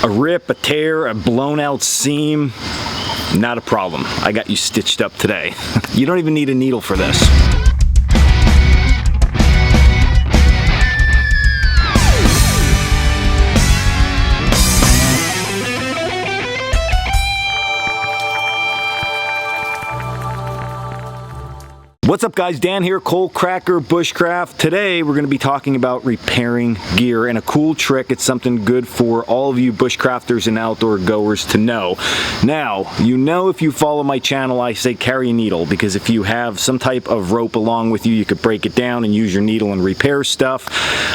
A rip, a tear, a blown out seam, not a problem. I got you stitched up today. You don't even need a needle for this. What's up guys, Dan here, Coalcracker, Bushcraft. Today we're going to be talking about repairing gear and a cool trick. It's something good for all of you bushcrafters and outdoor goers to know. Now, you know if you follow my channel I say carry a needle, because if you have some type of rope along with you, you could break it down and use your needle and repair stuff.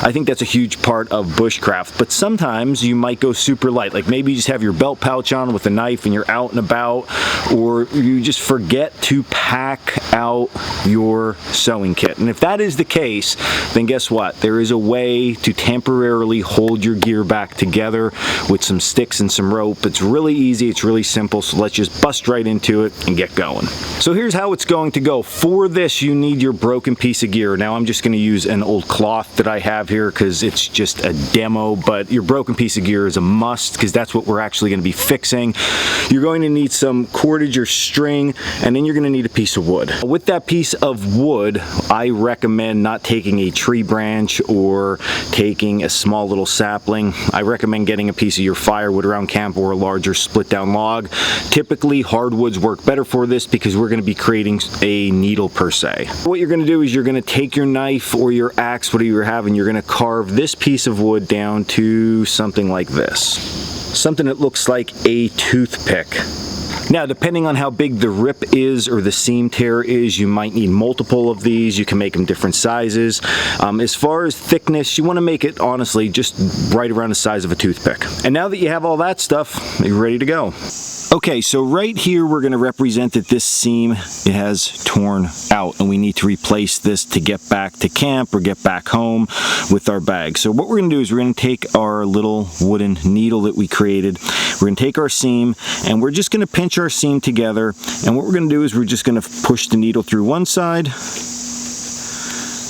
I think that's a huge part of bushcraft, but sometimes you might go super light. Like maybe you just have your belt pouch on with a knife and you're out and about, or you just forget to pack out your sewing kit. And if that is the case, then guess what? There is a way to temporarily hold your gear back together with some sticks and some rope. It's really easy, it's really simple, so let's just bust right into it and get going. So here's how it's going to go. For this, you need your broken piece of gear. Now I'm just going to use an old cloth that I have here because it's just a demo, but your broken piece of gear is a must because that's what we're actually going to be fixing. You're going to need some cordage or string, and then you're going to need a piece of wood. With that piece of wood, I recommend not taking a tree branch or taking a small little sapling. I recommend getting a piece of your firewood around camp or a larger split down log. Typically hardwoods work better for this because we're going to be creating a needle per se. What you're going to do is you're going to take your knife or your axe, whatever you're having, you're going to carve this piece of wood down to something like this. Something that looks like a toothpick. Now, depending on how big the rip is or the seam tear is, you might need multiple of these. You can make them different sizes. As far as thickness, you want to make it, honestly, just right around the size of a toothpick. And now that you have all that stuff, you're ready to go. Okay, so right here we're going to represent that this seam, it has torn out, and we need to replace this to get back to camp or get back home with our bag. So what we're going to do is we're going to take our little wooden needle that we created, we're going to take our seam, and we're just going to pinch our seam together, and what we're going to do is we're just going to push the needle through one side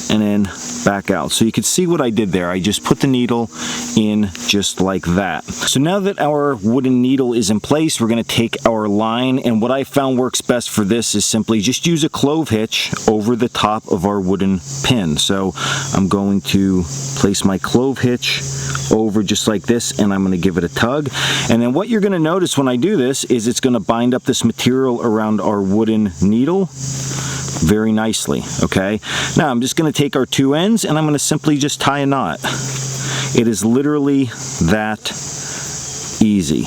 and then back out. So you can see what I did there. I just put the needle in just like that. So now that our wooden needle is in place, we're going to take our line, and what I found works best for this is simply just use a clove hitch over the top of our wooden pin. So I'm going to place my clove hitch over just like this, and I'm going to give it a tug. And then what you're going to notice when I do this is it's going to bind up this material around our wooden needle very nicely. Okay, now I'm just going to take our two ends and I'm going to simply just tie a knot. It is literally that easy.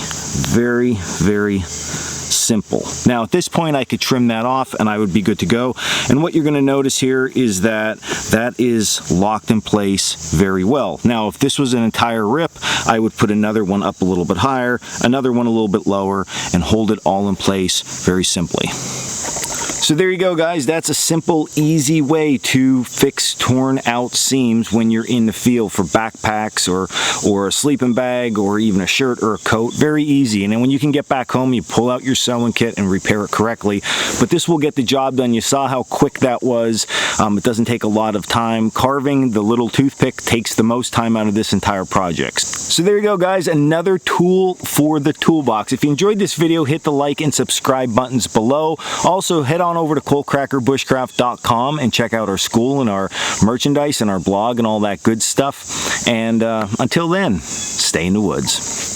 Very, very simple. Now at this point I could trim that off and I would be good to go. And what you're going to notice here is that that is locked in place very well. Now if this was an entire rip, I would put another one up a little bit higher, another one a little bit lower, and hold it all in place very simply. So there you go guys, that's a simple, easy way to fix torn out seams when you're in the field for backpacks or a sleeping bag or even a shirt or a coat. Very easy. And then when you can get back home, you pull out your sewing kit and repair it correctly. But this will get the job done. You saw how quick that was. It doesn't take a lot of time. Carving the little toothpick takes the most time out of this entire project. So there you go guys, another tool for the toolbox. If you enjoyed this video, hit the like and subscribe buttons below. Also head on over to coalcrackerbushcraft.com and check out our school and our merchandise and our blog and all that good stuff. And until then, stay in the woods.